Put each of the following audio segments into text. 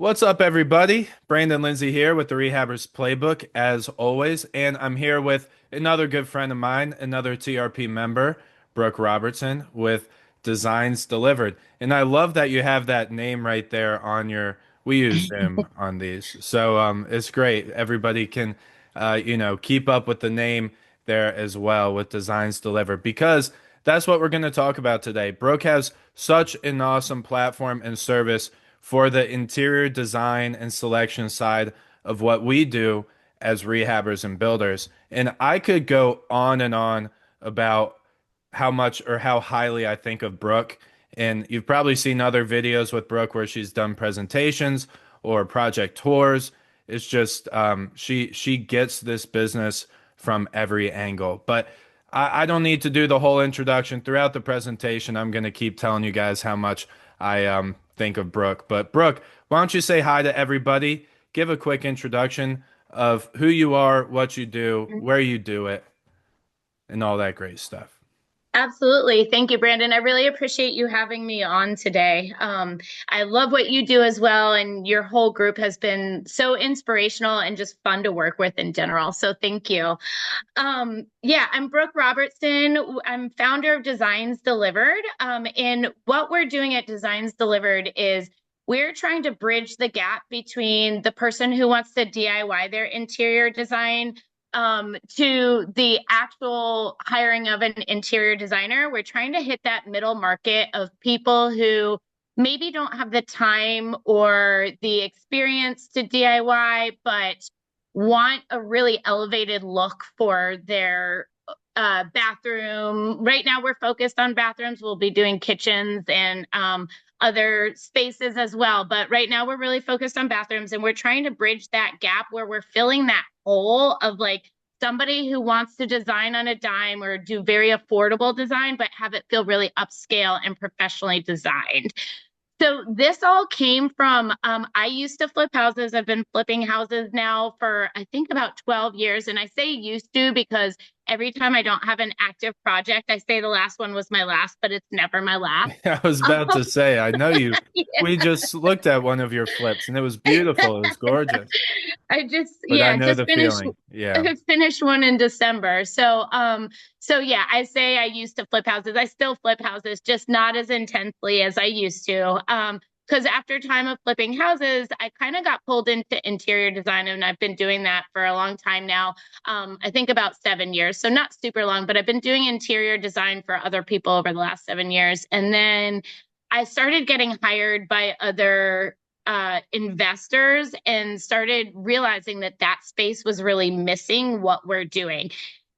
What's up, everybody? Brandon Lindsay here with the Rehabbers Playbook, as always, and I'm here with another good friend of mine, another TRP member, Brooke Robertson, with Designs Delivered. And I love that you have that name right there on your. We use Zoom on these, so it's great. Everybody can, keep up with the name there as well with Designs Delivered because that's what we're going to talk about today. Brooke has such an awesome platform and service for the interior design and selection side of what we do as rehabbers and builders. And I could go on and on about how much or how highly I think of Brooke. And you've probably seen other videos with Brooke where she's done presentations or project tours. It's just she gets this business from every angle. But I don't need to do the whole introduction. Throughout the presentation, I'm going to keep telling you guys how much I think of Brooke. But Brooke, why don't you say hi to everybody? Give a quick introduction of who you are, what you do, where you do it, and all that great stuff. Absolutely. Thank you, Brandon. I really appreciate you having me on today. I love what you do as well, and your whole group has been so inspirational and just fun to work with in general. So thank you. Yeah, I'm Brooke Robertson. I'm founder of Designs Delivered. And what we're doing at Designs Delivered is we're trying to bridge the gap between the person who wants to DIY their interior design to the actual hiring of an interior designer. We're trying to hit that middle market of people who maybe don't have the time or the experience to DIY, but want a really elevated look for their bathroom. Right now, we're focused on bathrooms. We'll be doing kitchens and other spaces as well. But right now, we're really focused on bathrooms, and we're trying to bridge that gap where we're filling that hole of like somebody who wants to design on a dime or do very affordable design, but have it feel really upscale and professionally designed. So this all came from I used to flip houses. I've been flipping houses now for I think about 12 years. And I say used to because every time I don't have an active project, I say the last one was my last, but it's never my last. I was about to say, I know you. Yeah. We just looked at one of your flips and it was beautiful. It was gorgeous. I just But I yeah, know just the feeling. Yeah. finished one in December. So yeah, I say I used to flip houses. I still flip houses, just not as intensely as I used to. Because after time of flipping houses, I kind of got pulled into interior design, and I've been doing that for a long time now. I think about 7 years, so not super long, but I've been doing interior design for other people over the last 7 years. And then I started getting hired by other investors and started realizing that that space was really missing what we're doing.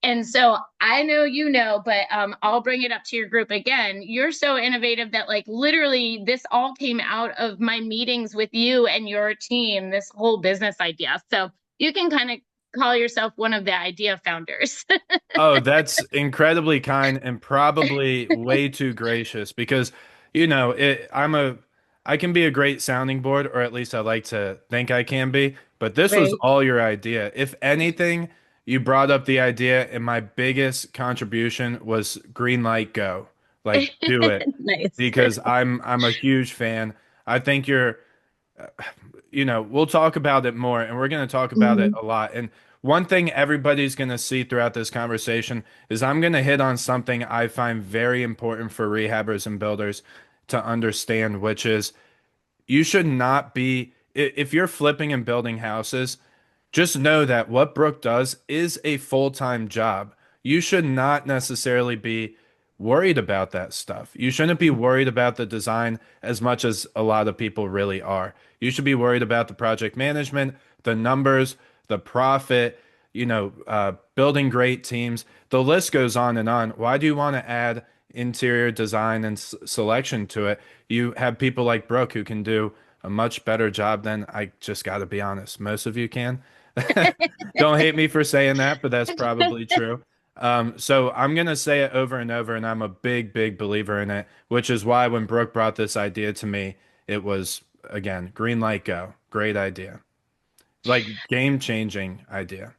And so I know you know, but I'll bring it up to your group again. You're so innovative that, like, literally, this all came out of my meetings with you and your team, this whole business idea. So you can kind of call yourself one of the idea founders. Oh, that's incredibly kind and probably way too gracious because, I can be a great sounding board, or at least I like to think I can be, but this was Right. all your idea. If anything, you brought up the idea, and my biggest contribution was green light go. Like, do it Nice. because I'm a huge fan. I think we'll talk about it more and we're going to talk about it Mhm. a lot. And one thing everybody's going to see throughout this conversation is I'm going to hit on something I find very important for rehabbers and builders to understand, which is you should not be, if you're flipping and building houses, just know that what Brooke does is a full-time job. You should not necessarily be worried about that stuff. You shouldn't be worried about the design as much as a lot of people really are. You should be worried about the project management, the numbers, the profit, building great teams. The list goes on and on. Why do you want to add interior design and selection to it? You have people like Brooke who can do a much better job than I just got to be honest. Most of you can. Don't hate me for saying that, but that's probably true. So I'm gonna say it over and over, and I'm a big, big believer in it, which is why when Brooke brought this idea to me, it was again, green light go. Great idea. Like game changing idea.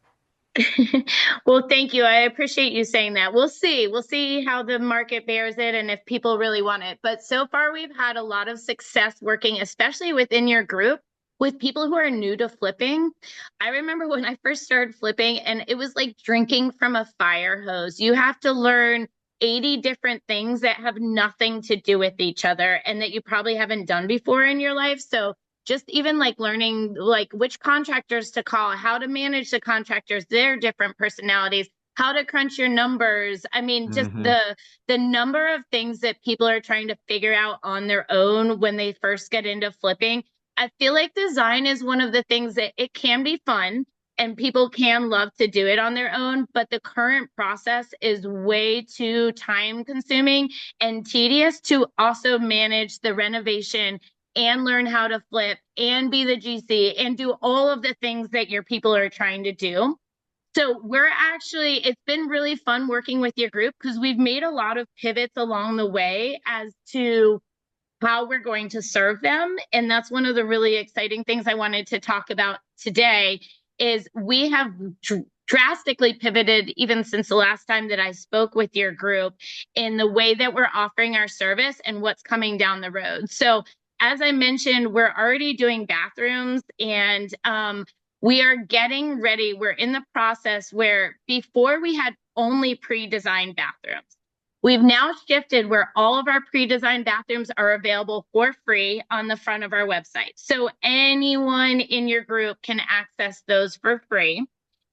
Well, thank you. I appreciate you saying that. We'll see. We'll see how the market bears it and if people really want it. But so far, we've had a lot of success working, especially within your group, with people who are new to flipping, I remember when I first started flipping and it was like drinking from a fire hose. You have to learn 80 different things that have nothing to do with each other and that you probably haven't done before in your life. So just even like learning like which contractors to call, how to manage the contractors, their different personalities, how to crunch your numbers. I mean, just Hmm. the number of things that people are trying to figure out on their own when they first get into flipping. I feel like design is one of the things that it can be fun and people can love to do it on their own, but the current process is way too time consuming and tedious to also manage the renovation and learn how to flip and be the GC and do all of the things that your people are trying to do. So it's been really fun working with your group because we've made a lot of pivots along the way as to how we're going to serve them. And that's one of the really exciting things I wanted to talk about today is we have drastically pivoted even since the last time that I spoke with your group in the way that we're offering our service and what's coming down the road. So as I mentioned, we're already doing bathrooms and we are getting ready. We're in the process where before we had only pre-designed bathrooms. We've now shifted where all of our pre-designed bathrooms are available for free on the front of our website. So anyone in your group can access those for free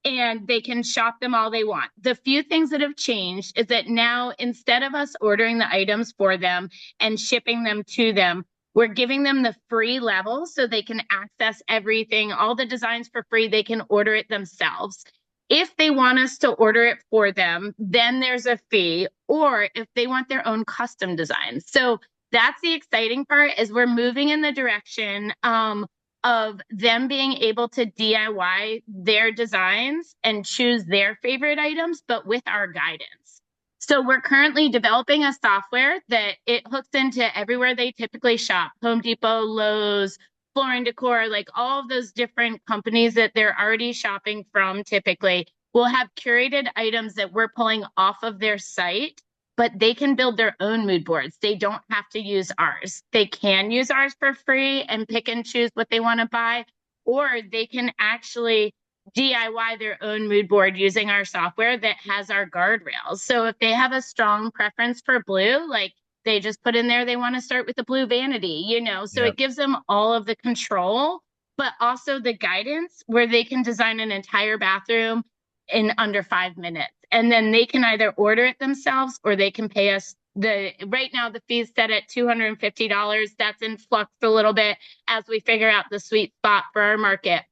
and they can shop them all they want. The few things that have changed is that now instead of us ordering the items for them and shipping them to them, we're giving them the free level so they can access everything, all the designs for free. They can order it themselves. If they want us to order it for them, then there's a fee, or if they want their own custom designs. So that's the exciting part is we're moving in the direction of them being able to DIY their designs and choose their favorite items, but with our guidance. So we're currently developing a software that it hooks into everywhere they typically shop, Home Depot, Lowe's, Floor and Decor, like all of those different companies that they're already shopping from typically will have curated items that we're pulling off of their site, but they can build their own mood boards. They don't have to use ours. They can use ours for free and pick and choose what they want to buy, or they can actually DIY their own mood board using our software that has our guardrails. So if they have a strong preference for blue, like they just put in there they want to start with the blue vanity, so Yep. it gives them all of the control, but also the guidance where they can design an entire bathroom in under 5 minutes. And then they can either order it themselves or they can pay us right now the fee's set at $250. That's in flux a little bit as we figure out the sweet spot for our market.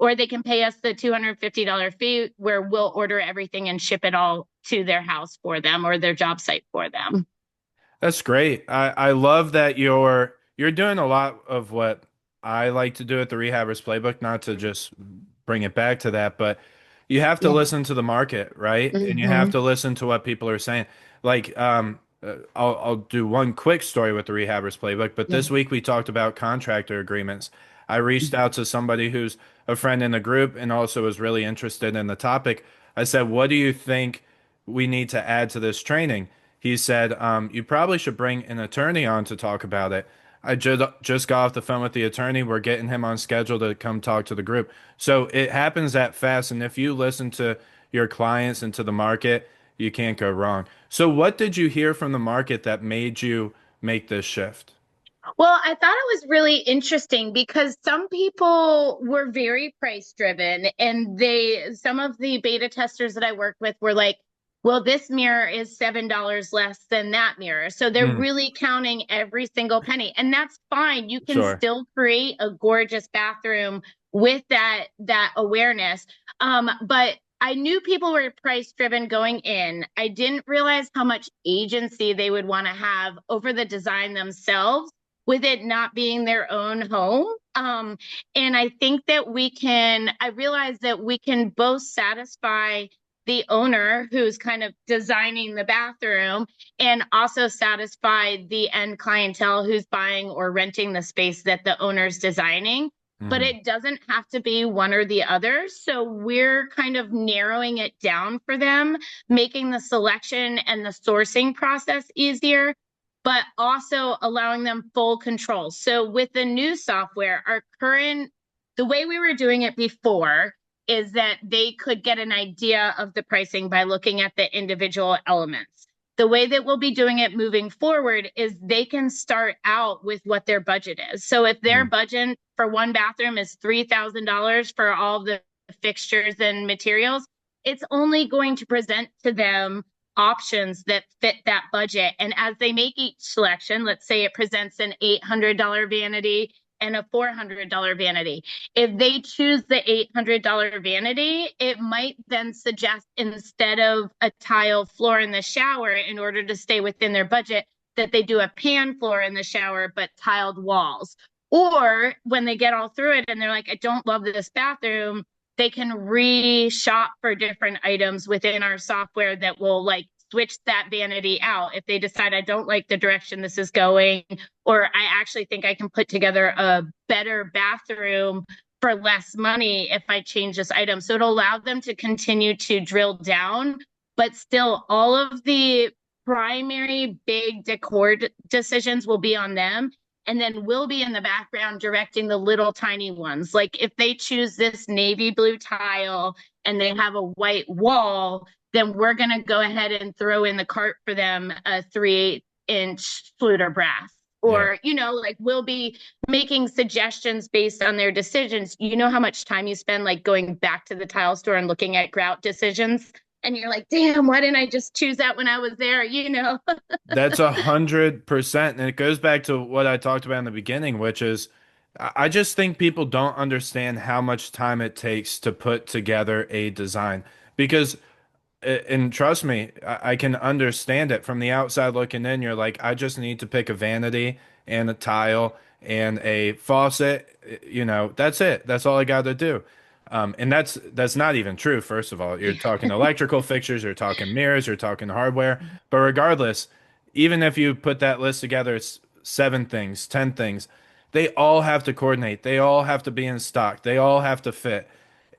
Or they can pay us the $250 fee where we'll order everything and ship it all to their house for them or their job site for them. That's great. I love that you're doing a lot of what I like to do at the Rehabbers Playbook, not to just bring it back to that, but you have to Yeah. listen to the market, right? And you have Mm-hmm. to listen to what people are saying. Like, I'll do one quick story with the Rehabbers Playbook, but Yeah. this week we talked about contractor agreements. I reached out to somebody who's a friend in the group and also was really interested in the topic. I said, "What do you think we need to add to this training?" He said, "You probably should bring an attorney on to talk about it." I just got off the phone with the attorney. We're getting him on schedule to come talk to the group. So it happens that fast. And if you listen to your clients and to the market, you can't go wrong. So what did you hear from the market that made you make this shift? Well, I thought it was really interesting because some people were very price driven and some of the beta testers that I worked with were like, well, this mirror is $7 less than that mirror. So they're Hmm, really counting every single penny. And that's fine. You can sure. still create a gorgeous bathroom with that awareness. But I knew people were price driven going in. I didn't realize how much agency they would want to have over the design themselves with it not being their own home. And I think that I realize that we can both satisfy the owner who's kind of designing the bathroom and also satisfy the end clientele who's buying or renting the space that the owner's designing. But Hmm. it doesn't have to be one or the other. So we're kind of narrowing it down for them, making the selection and the sourcing process easier but also allowing them full control. So with the new software, the way we were doing it before is that they could get an idea of the pricing by looking at the individual elements. The way that we'll be doing it moving forward is they can start out with what their budget is. So if their Mhm. budget for one bathroom is $3,000 for all the fixtures and materials, it's only going to present to them options that fit that budget. And as they make each selection, let's say it presents an $800 vanity and a $400 vanity. If they choose the $800 vanity, it might then suggest instead of a tile floor in the shower in order to stay within their budget, that they do a pan floor in the shower, but tiled walls. Or when they get all through it and they're like, I don't love this bathroom, they can re-shop for different items within our software that will like switch that vanity out if they decide I don't like the direction this is going, or I actually think I can put together a better bathroom for less money if I change this item. So it'll allow them to continue to drill down, but still all of the primary big decor decisions will be on them. And then we'll be in the background directing the little tiny ones. Like if they choose this navy blue tile and they have a white wall, then we're going to go ahead and throw in the cart for them a 3/8-inch fluter brass. Yeah. Or, like we'll be making suggestions based on their decisions. You know how much time you spend like going back to the tile store and looking at grout decisions? And you're like, damn, why didn't I just choose that when I was there? That's 100%. And it goes back to what I talked about in the beginning, which is I just think people don't understand how much time it takes to put together a design. Because and trust me, I can understand it from the outside looking in. You're like, I just need to pick a vanity and a tile and a faucet. That's it. That's all I got to do. And that's not even true. First of all, you're talking electrical fixtures, you're talking mirrors, you're talking hardware. But regardless, even if you put that list together, it's 7 things, 10 things. They all have to coordinate. They all have to be in stock. They all have to fit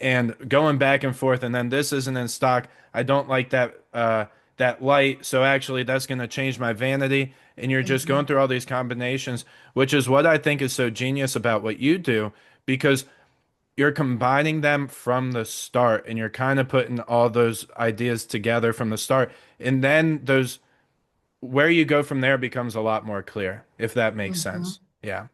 and going back and forth, and then this isn't in stock. I don't like that light, so actually that's going to change my vanity. And you're just Mhm. going through all these combinations, which is what I think is so genius about what you do, because you're combining them from the start, and you're kind of putting all those ideas together from the start, and then those where you go from there becomes a lot more clear, if that makes Mhm. sense. Yeah.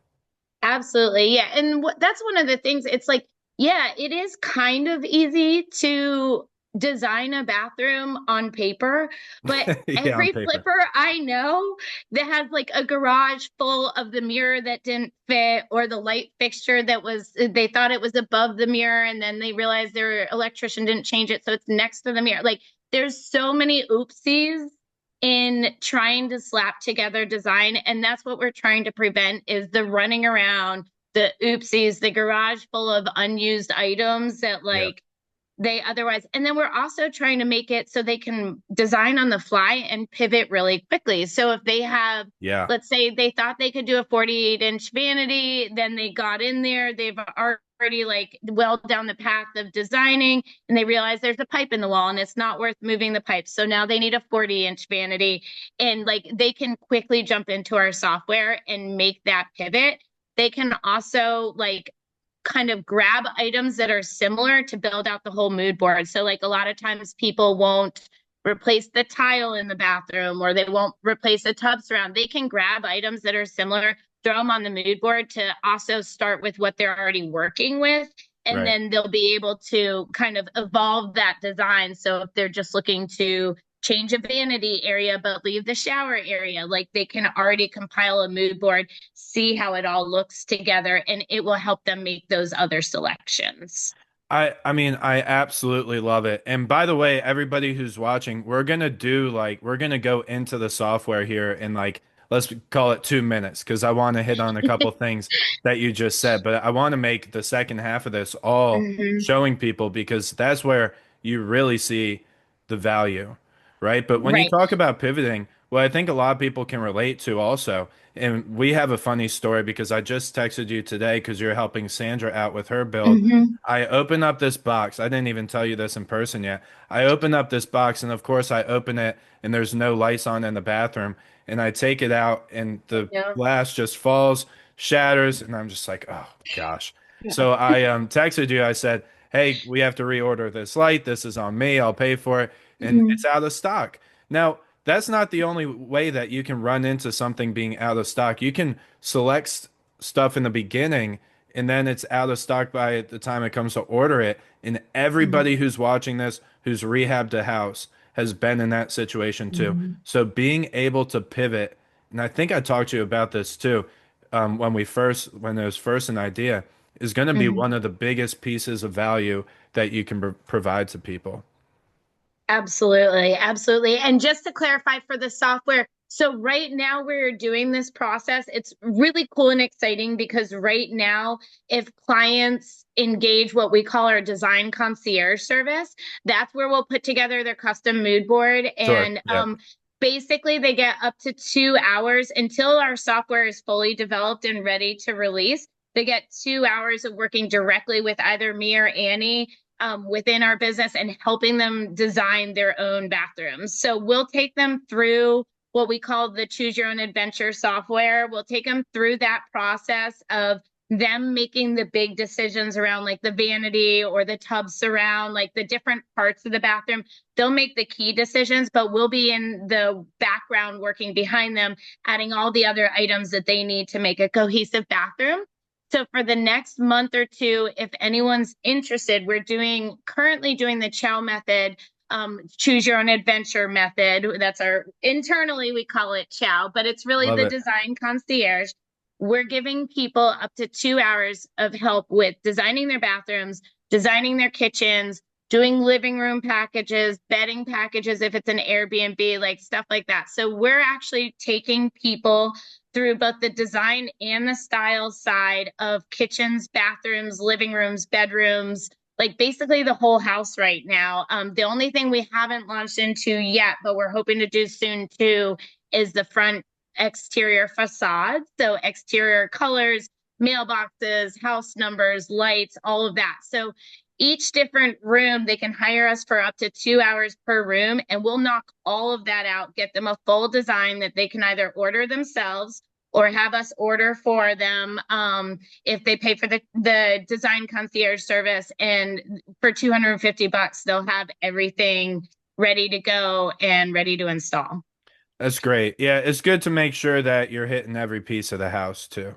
Absolutely. Yeah. And that's one of the things. It's like, yeah, it is kind of easy to design a bathroom on paper, but Yeah, on every paper. flipper I know that has like a garage full of the mirror that didn't fit, or the light fixture that they thought it was above the mirror and then they realized their electrician didn't change it. So it's next to the mirror. Like there's so many oopsies in trying to slap together design, and that's what we're trying to prevent is the running around, the oopsies, the garage full of unused items that Yep. like they otherwise. And then we're also trying to make it so they can design on the fly and pivot really quickly. So if they have, Yeah. let's say they thought they could do a 48-inch vanity, then they got in there, they've already like well down the path of designing, and they realize there's a pipe in the wall and it's not worth moving the pipe. So now they need a 40-inch vanity, and like they can quickly jump into our software and make that pivot. They can also like kind of grab items that are similar to build out the whole mood board. So like a lot of times people won't replace the tile in the bathroom, or they won't replace a tub surround. They can grab items that are similar, throw them on the mood board to also start with what they're already working with. And Right. then they'll be able to kind of evolve that design. So if they're just looking to change a vanity area but leave the shower area, like they can already compile a mood board, see how it all looks together, and it will help them make those other selections. I mean, I absolutely love it. And by the way, everybody who's watching, we're gonna go into the software here in like let's call it 2 minutes because I want to hit on a couple things that you just said. But I want to make the second half of this all Mhm. showing people because that's where you really see the value, right? But when you Right. talk about pivoting, what I think a lot of people can relate to also. And we have a funny story because I just texted you today because you're helping Sandra out with her build. Hmm. I open up this box. I didn't even tell you this in person yet. I open up this box, and of course, I open it, and there's no lights on in the bathroom. And I take it out, and the Yeah. glass just falls, shatters, and I'm just like, oh gosh. So I texted you. I said, hey, we have to reorder this light. This is on me. I'll pay for it. And Mhm. it's out of stock. Now, that's not the only way that you can run into something being out of stock. You can select stuff in the beginning and then it's out of stock by the time it comes to order it. And everybody who's watching this, who's rehabbed a house, has been in that situation too. Mhm. So being able to pivot, and I think I talked to you about this too, when it was first an idea, is going to be Mhm. one of the biggest pieces of value that you can provide to people. Absolutely, absolutely. And just to clarify for the software, so right now we're doing this process. It's really cool and exciting because right now, if clients engage what we call our design concierge service, that's where we'll put together their custom mood board. Sure. And Yeah. basically, they get up to 2 hours until our software is fully developed and ready to release. They get 2 hours of working directly with either me or Annie within our business and helping them design their own bathrooms. So we'll take them through what we call the choose your own adventure software. We'll take them through that process of them making the big decisions around like the vanity or the tub surround, like the different parts of the bathroom. They'll make the key decisions, but we'll be in the background working behind them, adding all the other items that they need to make a cohesive bathroom. So for the next month or two, if anyone's interested, we're currently doing the chow method, choose your own adventure method. That's our internally we call it chow, but it's really Love the it. design concierge. We're giving people up to 2 hours of help with designing their bathrooms, designing their kitchens, doing living room packages, bedding packages if it's an Airbnb, like stuff like that. So we're actually taking people through both the design and the style side of kitchens, bathrooms, living rooms, bedrooms, like basically the whole house right now. The only thing we haven't launched into yet, but we're hoping to do soon too, is the front exterior facade. So exterior colors, mailboxes, house numbers, lights, all of that. So each different room, they can hire us for up to 2 hours per room, and we'll knock all of that out, get them a full design that they can either order themselves or have us order for them if they pay for the design concierge service. And for $250, they'll have everything ready to go and ready to install. That's great. Yeah, it's good to make sure that you're hitting every piece of the house too.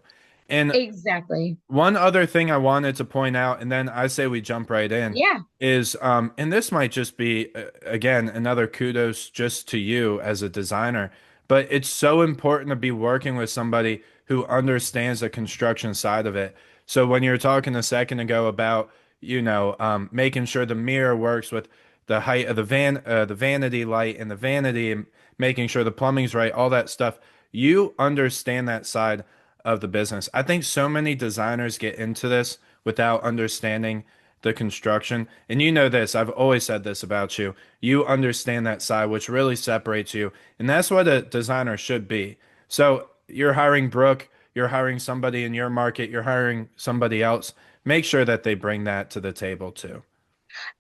And Exactly. one other thing I wanted to point out, and then I say we jump right in, Yeah. is and this might just be again another kudos just to you as a designer, but it's so important to be working with somebody who understands the construction side of it. So when you were talking a second ago about, making sure the mirror works with the height of the vanity light and the vanity, and making sure the plumbing's right, all that stuff, you understand that side of the business. I think so many designers get into this without understanding the construction. And you know this, I've always said this about you. You understand that side, which really separates you. And that's what a designer should be. So you're hiring Brooke, you're hiring somebody in your market, you're hiring somebody else. Make sure that they bring that to the table too.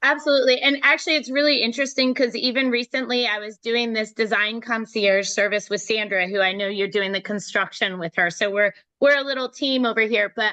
Absolutely. And actually, it's really interesting because even recently I was doing this design concierge service with Sandra, who I know you're doing the construction with her. So we're a little team over here, but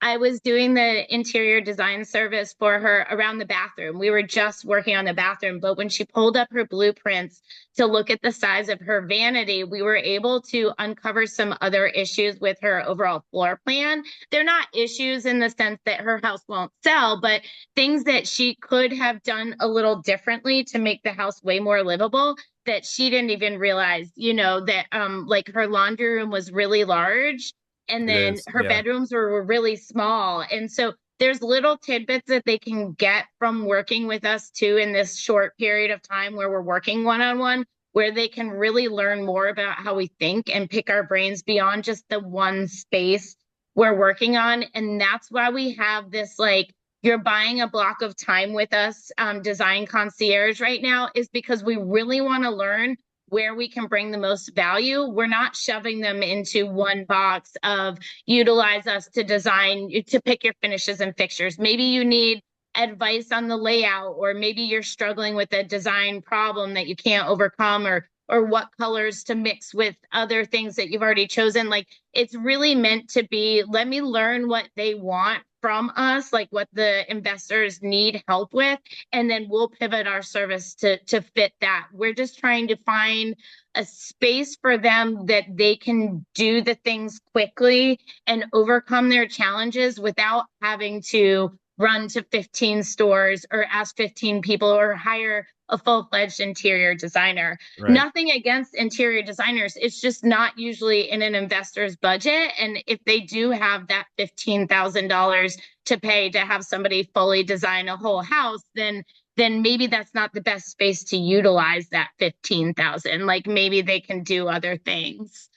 I was doing the interior design service for her around the bathroom. We were just working on the bathroom, but when she pulled up her blueprints to look at the size of her vanity, we were able to uncover some other issues with her overall floor plan. They're not issues in the sense that her house won't sell, but things that she could have done a little differently to make the house way more livable that she didn't even realize, that like her laundry room was really large and It then is. her Yeah. bedrooms were really small. And so there's little tidbits that they can get from working with us too in this short period of time where we're working one on one, where they can really learn more about how we think and pick our brains beyond just the one space we're working on. And that's why we have this like you're buying a block of time with us, design concierge right now, is because we really want to learn where we can bring the most value. We're not shoving them into one box of utilize us to design, to pick your finishes and fixtures. Maybe you need advice on the layout, or maybe you're struggling with a design problem that you can't overcome, or what colors to mix with other things that you've already chosen. Like, it's really meant to be, let me learn what they want from us, like what the investors need help with, and then we'll pivot our service to fit that. We're just trying to find a space for them that they can do the things quickly and overcome their challenges without having to run to 15 stores or ask 15 people or hire a full-fledged interior designer. Right. Nothing against interior designers. It's just not usually in an investor's budget. And if they do have that $15,000 to pay to have somebody fully design a whole house, then maybe that's not the best space to utilize that 15,000. Like, maybe they can do other things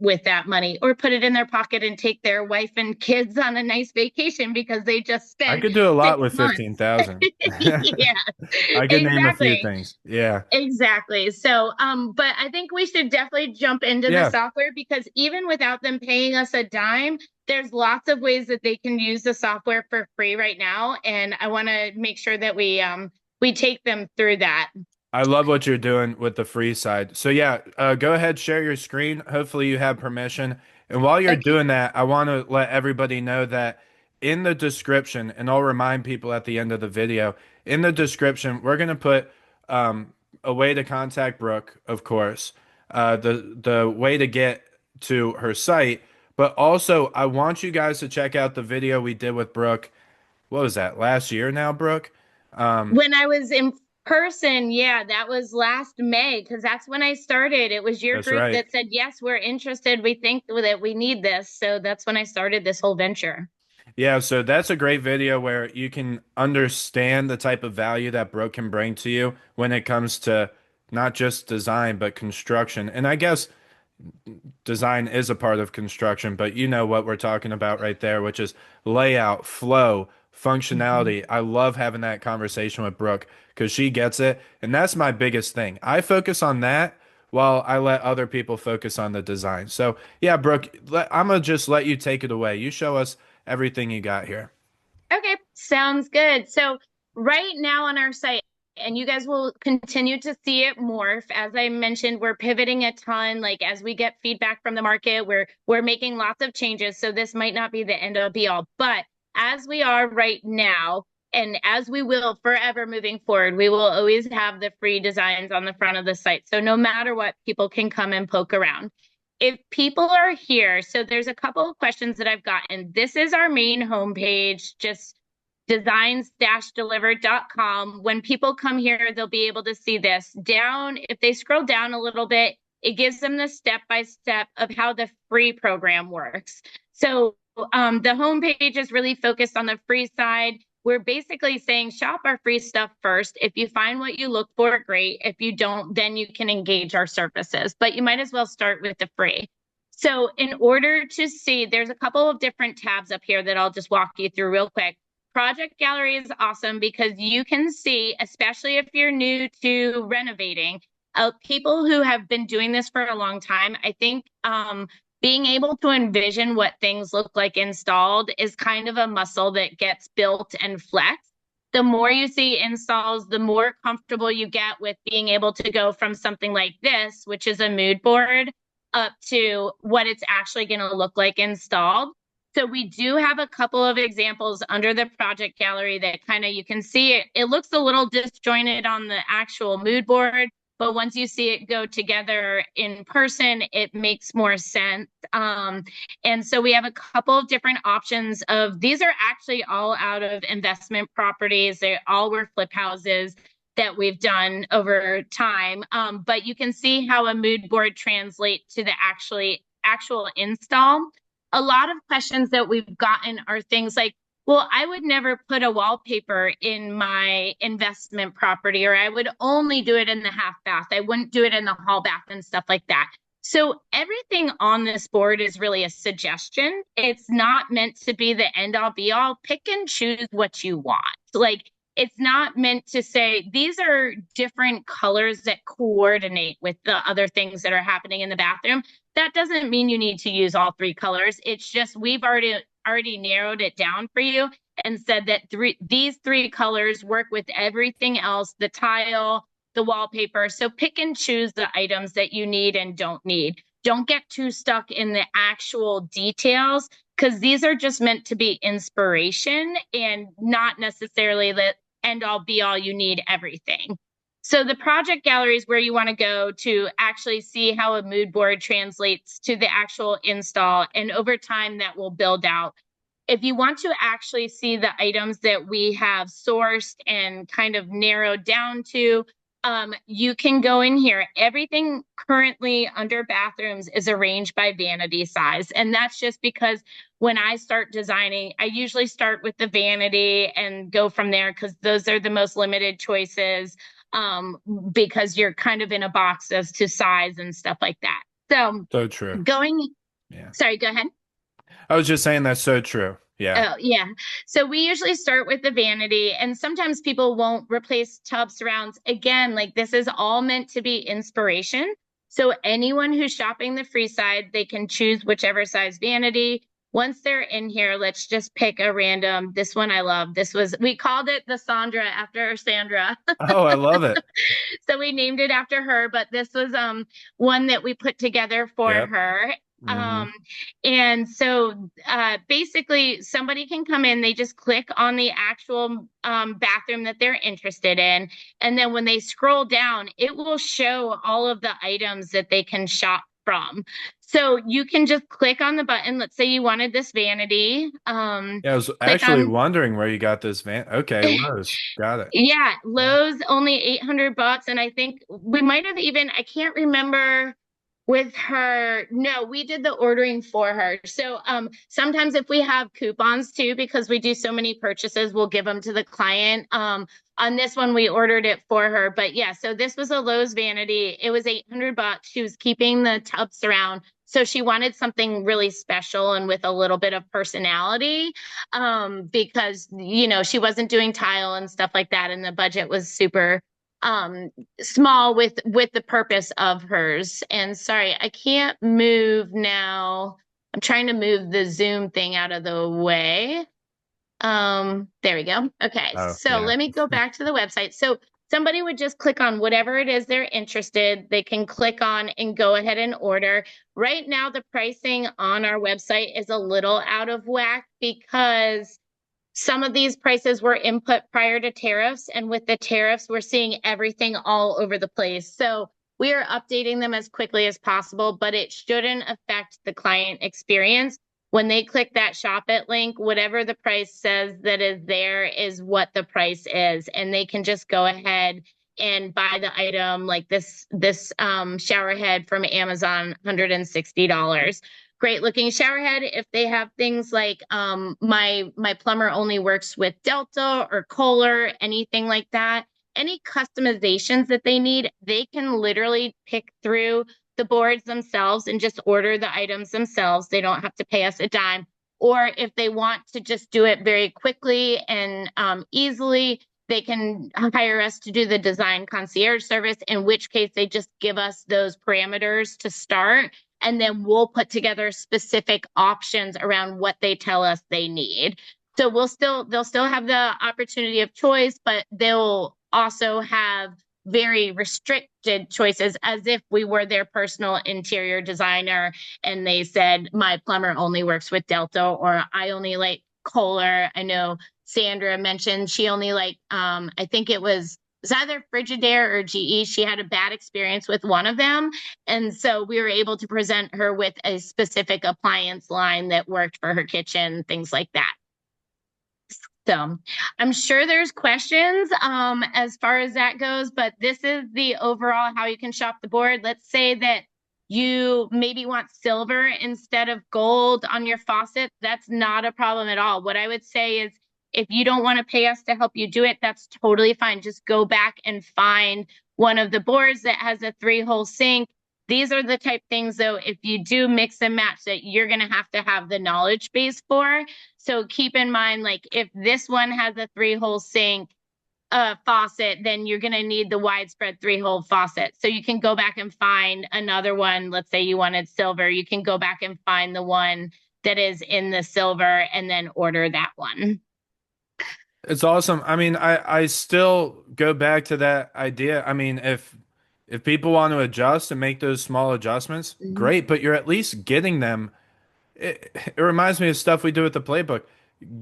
with that money, or put it in their pocket and take their wife and kids on a nice vacation because they just I spent could do a lot six with months. 15,000. Yeah, I could name a few exactly. things. Yeah. Exactly. So, but I think we should definitely jump into the Yeah. software, because even without them paying us a dime, there's lots of ways that they can use the software for free right now. And I want to make sure that we take them through that. I love what you're doing with the free side. So yeah, go ahead, share your screen. Hopefully you have permission. And while you're Okay. doing that, I want to let everybody know that in the description, and I'll remind people at the end of the video, in the description, we're going to put a way to contact Brooke, of course, the way to get to her site, but also I want you guys to check out the video we did with Brooke. What was that? Last year now, Brooke? When I was in person, yeah, that was last May, because that's when I started. It was your That's group right. that said, yes, we're interested. We think that we need this. So that's when I started this whole venture. Yeah, so that's a great video where you can understand the type of value that Brooke can bring to you when it comes to not just design, but construction. And I guess design is a part of construction, but you know what we're talking about right there, which is layout, flow, Mhm. functionality. I love having that conversation with Brooke because she gets it. And that's my biggest thing. I focus on that while I let other people focus on the design. So, yeah, Brooke, I'm going to just let you take it away. You show us everything you got here. Okay, sounds good. So right now on our site, and you guys will continue to see it morph. As I mentioned, we're pivoting a ton. Like, as we get feedback from the market, we're making lots of changes. So this might not be the end all be all, but as we are right now, and as we will forever moving forward, we will always have the free designs on the front of the site. So no matter what, people can come and poke around. If people are here, so there's a couple of questions that I've gotten. This is our main homepage, just designs-delivered.com. When people come here, they'll be able to see this. Down, if they scroll down a little bit, it gives them the step-by-step of how the free program works. So the homepage is really focused on the free side. We're basically saying shop our free stuff first. If you find what you look for, great. If you don't, then you can engage our services. But you might as well start with the free. So in order to see, there's a couple of different tabs up here that I'll just walk you through real quick. Project Gallery is awesome because you can see, especially if you're new to renovating, people who have been doing this for a long time. I think being able to envision what things look like installed is kind of a muscle that gets built and flexed. The more you see installs, the more comfortable you get with being able to go from something like this, which is a mood board, up to what it's actually going to look like installed. So we do have a couple of examples under the project gallery that kind of, you can see it. It looks a little disjointed on the actual mood board, but once you see it go together in person, it makes more sense. And so we have a couple of different options of, these are actually all out of investment properties. They all were flip houses that we've done over time. But you can see how a mood board translates to the actual install. A lot of questions that we've gotten are things like, well, I would never put a wallpaper in my investment property, or I would only do it in the half bath. I wouldn't do it in the hall bath and stuff like that. So everything on this board is really a suggestion. It's not meant to be the end all be all. Pick and choose what you want. Like, it's not meant to say these are different colors that coordinate with the other things that are happening in the bathroom. That doesn't mean you need to use all three colors. It's just we've already narrowed it down for you and said that these three colors work with everything else, the tile, the wallpaper. So pick and choose the items that you need and don't need. Don't get too stuck in the actual details because these are just meant to be inspiration and not necessarily the end all be all, you need everything. So the project gallery is where you want to go to actually see how a mood board translates to the actual install. And over time, that will build out. If you want to actually see the items that we have sourced and kind of narrowed down to, you can go in here. Everything currently under bathrooms is arranged by vanity size. And that's just because when I start designing, I usually start with the vanity and go from there because those are the most limited choices, because you're kind of in a box as to size and stuff like that. So So true. going, Yeah. sorry, go ahead. I was just saying that's so true. Yeah. Oh, yeah. So we usually start with the vanity, and sometimes people won't replace tub surrounds. Again, like this is all meant to be inspiration. So anyone who's shopping the free side, they can choose whichever size vanity. Once they're in here, let's just pick a random. This one I love. We called it the Sandra after Sandra. Oh, I love it. So we named it after her, but this was one that we put together for Yep. her. Hmm. And so basically somebody can come in, they just click on the actual bathroom that they're interested in. And then when they scroll down, it will show all of the items that they can shop from. So you can just click on the button. Let's say you wanted this vanity. Yeah, I was Click actually on wondering where you got this van. Okay, Lowe's. Got it. Yeah, Yeah. Lowe's only $800, and I think we might have even, I can't remember with her. No, we did the ordering for her. So sometimes if we have coupons too, because we do so many purchases, we'll give them to the client. On this one, we ordered it for her. But yeah, so this was a Lowe's vanity. It was $800. She was keeping the tub surround. So she wanted something really special and with a little bit of personality, because she wasn't doing tile and stuff like that, and the budget was super um small with the purpose of hers. And sorry, I can't move now. I'm trying to move the Zoom thing out of the way. There we go. Okay, Oh, so yeah. let me go back to the website. So somebody would just click on whatever it is they're interested. They can click on and go ahead and order. Right now, the pricing on our website is a little out of whack because some of these prices were input prior to tariffs, and with the tariffs, we're seeing everything all over the place. So we are updating them as quickly as possible, but it shouldn't affect the client experience. When they click that shop it link, whatever the price says that is there is what the price is, and they can just go ahead and buy the item like this shower head from Amazon, $160. Great looking shower head. If they have things like my plumber only works with Delta or Kohler, anything like that, any customizations that they need, they can literally pick through the boards themselves and just order the items themselves. They don't have to pay us a dime. Or if they want to just do it very quickly and easily, they can hire us to do the design concierge service, in which case they just give us those parameters to start, and then we'll put together specific options around what they tell us they need. So they'll still have the opportunity of choice, but they'll also have very restricted choices as if we were their personal interior designer and they said, my plumber only works with Delta, or I only like Kohler. I know Sandra mentioned she only like, I think it was either Frigidaire or GE. She had a bad experience with one of them. And so we were able to present her with a specific appliance line that worked for her kitchen, things like that. So I'm sure there's questions as far as that goes, but this is the overall how you can shop the board. Let's say that you maybe want silver instead of gold on your faucet. That's not a problem at all. What I would say is if you don't want to pay us to help you do it, that's totally fine. Just go back and find one of the boards that has a 3-hole sink. These are the type things, though, if you do mix and match, that you're going to have the knowledge base for. So keep in mind, like if this one has a 3-hole sink, faucet, then you're going to need the widespread three-hole faucet. So you can go back and find another one. Let's say you wanted silver. You can go back and find the one that is in the silver and then order that one. It's awesome. I mean, I still go back to that idea. I mean, if people want to adjust and make those small adjustments, Mhm. great, but you're at least getting them. It reminds me of stuff we do with the playbook.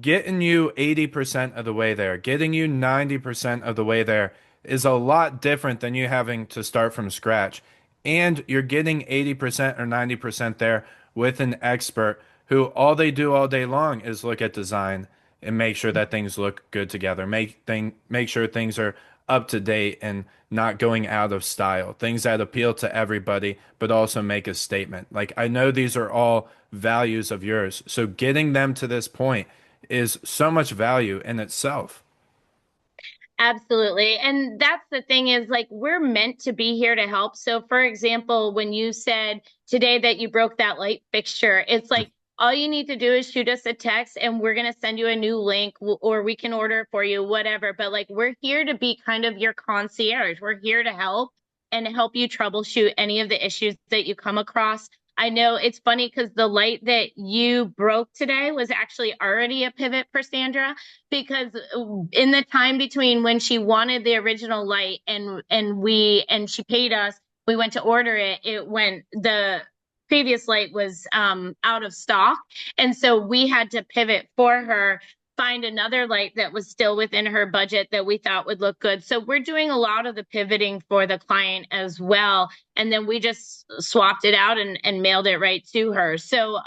Getting you 80% of the way there, getting you 90% of the way there is a lot different than you having to start from scratch. And you're getting 80% or 90% there with an expert who all they do all day long is look at design and make sure that things look good together. Make sure things are up to date and not going out of style. Things that appeal to everybody, but also make a statement. Like I know these are all values of yours. So getting them to this point is so much value in itself. Absolutely. And that's the thing is like we're meant to be here to help. So for example, when you said today that you broke that light fixture, it's like all you need to do is shoot us a text and we're going to send you a new link or we can order it for you, whatever. But like we're here to be kind of your concierge. We're here to help and help you troubleshoot any of the issues that you come across. I know it's funny because the light that you broke today was actually already a pivot for Sandra because in the time between when she wanted the original light and she paid us, we went to order it. It went the previous light was out of stock, and so we had to pivot for her, find another light that was still within her budget that we thought would look good. So we're doing a lot of the pivoting for the client as well, and then we just swapped it out and mailed it right to her. So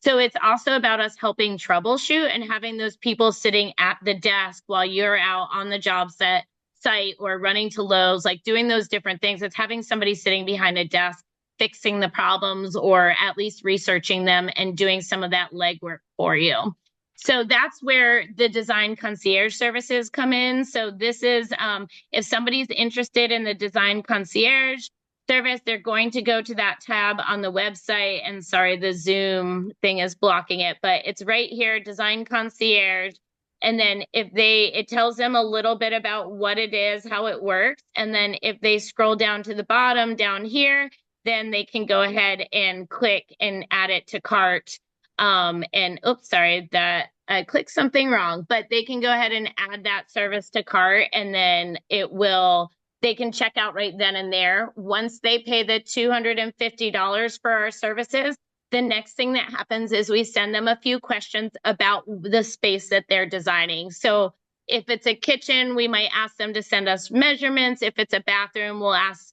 it's also about us helping troubleshoot and having those people sitting at the desk while you're out on the job site or running to Lowe's, like doing those different things. It's having somebody sitting behind a desk fixing the problems or at least researching them and doing some of that legwork for you. So that's where the design concierge services come in. So this is if somebody's interested in the design concierge service, they're going to go to that tab on the website. And sorry, the Zoom thing is blocking it, but it's right here, design concierge. And then it tells them a little bit about what it is, how it works. And then if they scroll down to the bottom down here, then they can go ahead and click and add it to cart. And oops, sorry, that I clicked something wrong, but they can go ahead and add that service to cart and then they can check out right then and there. Once they pay the $250 for our services, the next thing that happens is we send them a few questions about the space that they're designing. So if it's a kitchen, we might ask them to send us measurements. If it's a bathroom, we'll ask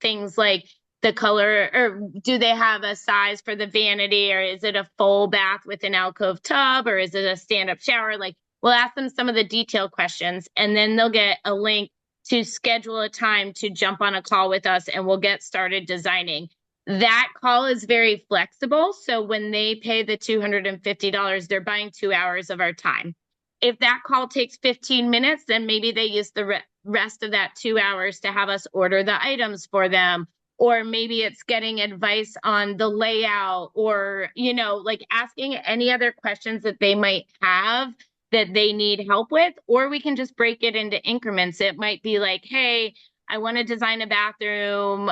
things like the color, or do they have a size for the vanity, or is it a full bath with an alcove tub, or is it a stand-up shower? Like we'll ask them some of the detailed questions, and then they'll get a link to schedule a time to jump on a call with us and we'll get started designing. That call is very flexible. So when they pay the $250, they're buying 2 hours of our time. If that call takes 15 minutes, then maybe they use the rest of that 2 hours to have us order the items for them. Or maybe it's getting advice on the layout or, like asking any other questions that they might have that they need help with, or we can just break it into increments. It might be like, hey, I want to design a bathroom.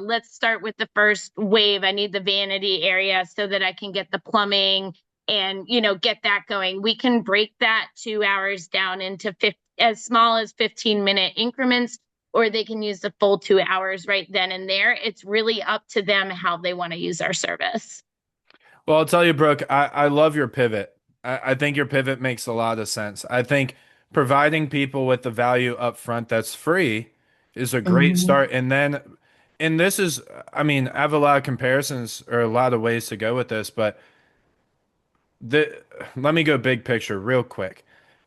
Let's start with the first wave. I need the vanity area so that I can get the plumbing and, get that going. We can break that 2 hours down into as small as 15-minute increments, or they can use the full 2 hours right then and there. It's really up to them how they want to use our service. Well, I'll tell you, Brooke, I love your pivot. I think your pivot makes a lot of sense. I think providing people with the value up front that's free is a great Mhm. start. And this is, I mean, I have a lot of comparisons or a lot of ways to go with this, but the let me go big picture real quick.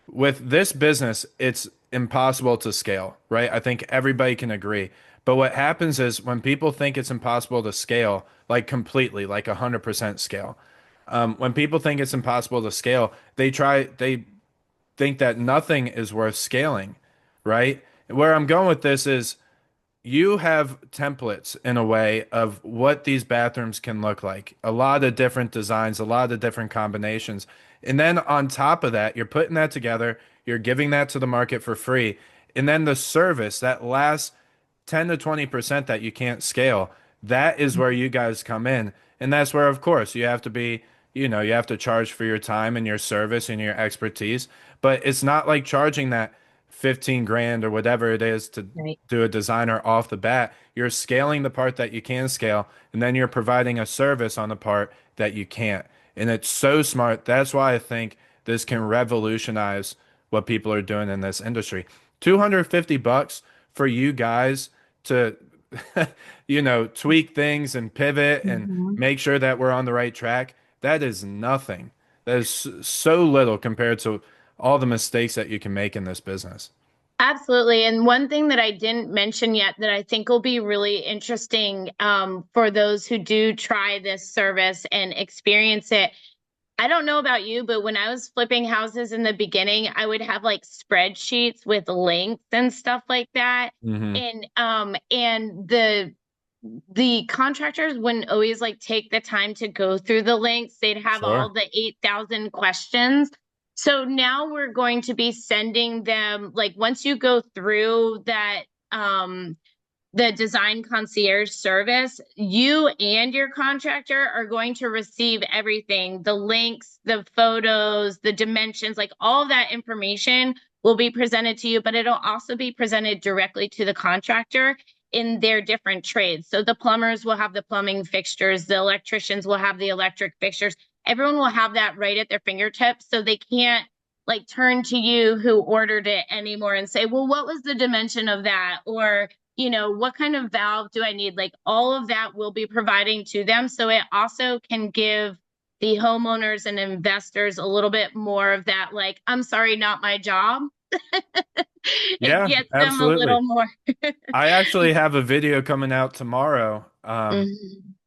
With this business, it's impossible to scale, right? I think everybody can agree. But what happens is when people think it's impossible to scale, like completely, like 100% scale, when people think it's impossible to scale, they think that nothing is worth scaling, right? Where I'm going with this is you have templates in a way of what these bathrooms can look like. A lot of different designs, a lot of different combinations. And then on top of that, you're putting that together, you're giving that to the market for free. And then the service, that last 10 to 20% that you can't scale, that is where you guys come in. And that's where, of course, you have to be, you have to charge for your time and your service and your expertise. But it's not like charging that 15 grand or whatever it is to Right. do a designer off the bat. You're scaling the part that you can scale, and then you're providing a service on the part that you can't. And it's so smart. That's why I think this can revolutionize what people are doing in this industry. 250 bucks for you guys to tweak things and pivot and Mhm. make sure that we're on the right track. That is nothing. That is so little compared to all the mistakes that you can make in this business. Absolutely. And one thing that I didn't mention yet that I think will be really interesting for those who do try this service and experience it. I don't know about you, but when I was flipping houses in the beginning, I would have like spreadsheets with links and stuff like that. Hmm. And the contractors wouldn't always like take the time to go through the links. They'd have Sure. all the 8,000 questions. So now we're going to be sending them like once you go through that the design concierge service, you and your contractor are going to receive everything, the links, the photos, the dimensions, like all of that information will be presented to you, but it'll also be presented directly to the contractor in their different trades. So the plumbers will have the plumbing fixtures, the electricians will have the electric fixtures. Everyone will have that right at their fingertips. So they can't like turn to you who ordered it anymore and say, well, what was the dimension of that? Or, what kind of valve do I need? Like all of that will be providing to them. So it also can give the homeowners and investors a little bit more of that, like, I'm sorry, not my job. It Yeah, gets them a absolutely. little more. I actually have a video coming out tomorrow. Mhm.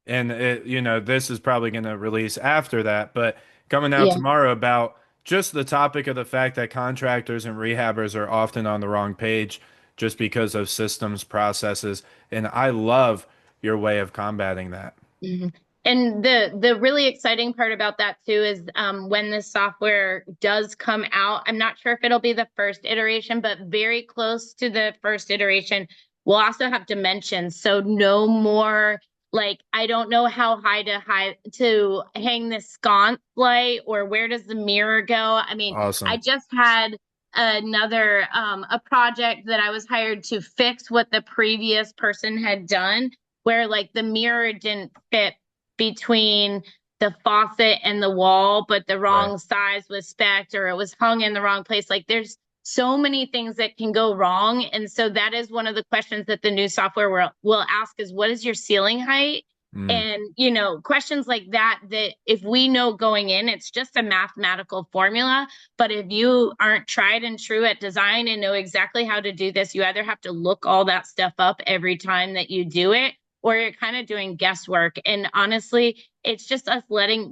And this is probably going to release after that, but coming out Yeah. tomorrow about just the topic of the fact that contractors and rehabbers are often on the wrong page just because of systems, processes, and I love your way of combating that. Mhm. And the really exciting part about that too is when this software does come out, I'm not sure if it'll be the first iteration, but very close to the first iteration, we'll also have dimensions. So no more like I don't know how high to hang this sconce light or where does the mirror go. I mean, I Awesome. just had another a project that I was hired to fix what the previous person had done where like the mirror didn't fit between the faucet and the wall, but the Right. wrong size was spec'd or it was hung in the wrong place. Like there's so many things that can go wrong. And so that is one of the questions that the new software will ask is what is your ceiling height? Mm. And questions like that if we know going in, it's just a mathematical formula. But if you aren't tried and true at design and know exactly how to do this, you either have to look all that stuff up every time that you do it, or you're kind of doing guesswork. And honestly, it's just us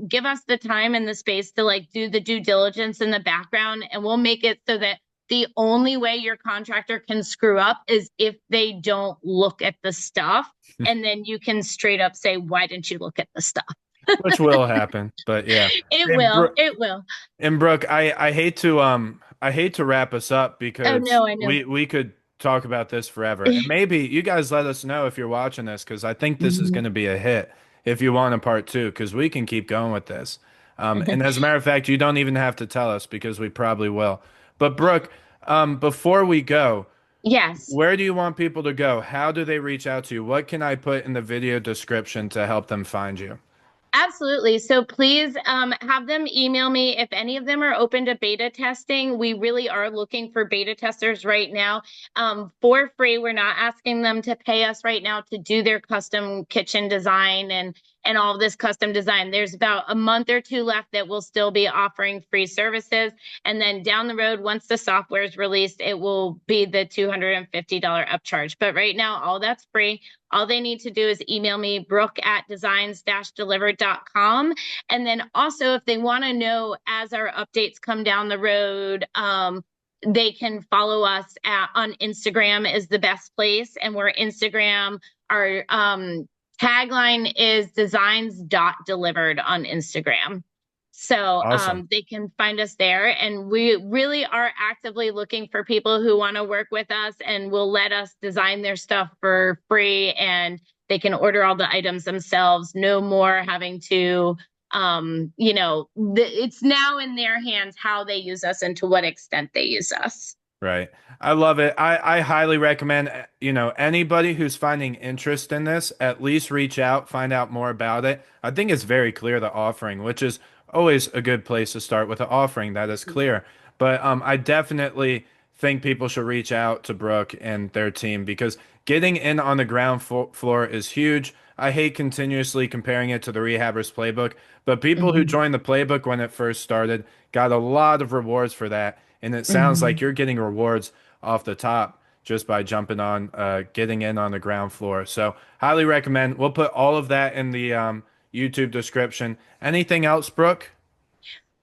give us the time and the space to like do the due diligence in the background. And we'll make it so that the only way your contractor can screw up is if they don't look at the stuff. And then you can straight up say, why didn't you look at the stuff? Which will happen, but yeah. It Hey, will. It will. Brooke, I hate to wrap us up Oh, because no, I know. we could talk about this forever. And maybe you guys let us know if you're watching this because I think this is going to be a hit if you want a part two because we can keep going with this. And as a matter of fact, you don't even have to tell us because we probably will. But Brooke, before we go, Yes. where do you want people to go? How do they reach out to you? What can I put in the video description to help them find you? Absolutely. So please have them email me if any of them are open to beta testing. We really are looking for beta testers right now for free. We're not asking them to pay us right now to do their custom kitchen design and all of this custom design. There's about a month or two left that we'll still be offering free services. And then down the road, once the software is released, it will be the $250 upcharge. But right now, all that's free. All they need to do is email me, brooke@designs-delivered.com. And then also, if they want to know as our updates come down the road, they can follow us on Instagram is the best place. And we're Instagram, our tagline is designs.delivered on Instagram. So Awesome. they can find us there. And we really are actively looking for people who want to work with us and will let us design their stuff for free. And they can order all the items themselves. No more having to, it's now in their hands how they use us and to what extent they use us. Right. I love it. I highly recommend, anybody who's finding interest in this, at least reach out, find out more about it. I think it's very clear the offering, which is always a good place to start with an offering that is clear. But I definitely think people should reach out to Brooke and their team because getting in on the ground floor is huge. I hate continuously comparing it to the Rehabbers playbook, but people who Mhm. joined the playbook when it first started got a lot of rewards for that. And it sounds like Mhm. you're getting rewards off the top just by jumping on, getting in on the ground floor. So, highly recommend. We'll put all of that in the YouTube description. Anything else, Brooke?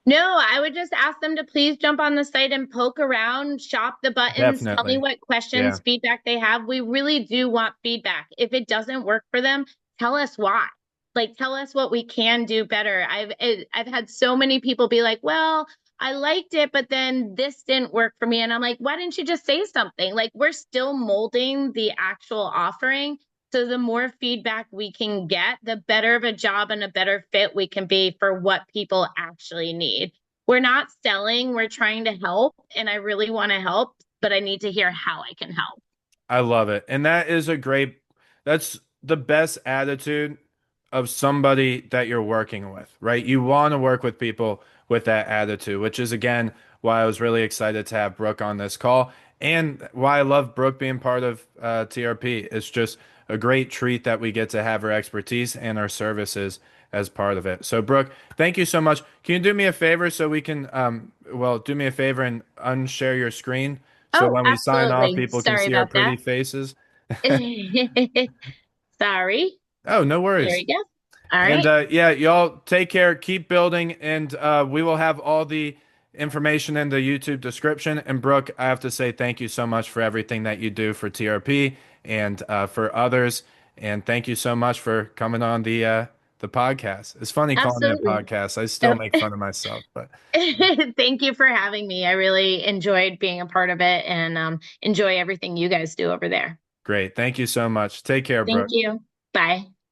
No, I would just ask them to please jump on the site and poke around, shop the buttons, tell me Definitely. what Yeah. questions, feedback they have. We really do want feedback. If it doesn't work for them, tell us why. Like tell us what we can do better. I've had so many people be like, "Well, I liked it, but then this didn't work for me." And I'm like, "Why didn't you just say something?" Like we're still molding the actual offering. So the more feedback we can get, the better of a job and a better fit we can be for what people actually need. We're not selling, we're trying to help, and I really want to help, but I need to hear how I can help. I love it. And that's the best attitude of somebody that you're working with, right? You want to work with people with that attitude, which is again why I was really excited to have Brooke on this call and why I love Brooke being part of TRP. It's just a great treat that we get to have her expertise and our services as part of it. So, Brooke, thank you so much. Can you do me a favor so we can, do me a favor and unshare your screen so Oh, when we sign off, absolutely. people can Sorry see our about pretty that. faces? Sorry. Oh, no There worries. you go. All And right. yeah, y'all take care, keep building, and we will have all the information in the YouTube description. And Brooke, I have to say thank you so much for everything that you do for TRP and for others. And thank you so much for coming on the podcast. It's funny calling it a Absolutely. podcast. I still make fun of myself, but Thank you for having me. I really enjoyed being a part of it and enjoy everything you guys do over there. great. Thank you so much. Take care, Thank Brooke. you. Bye.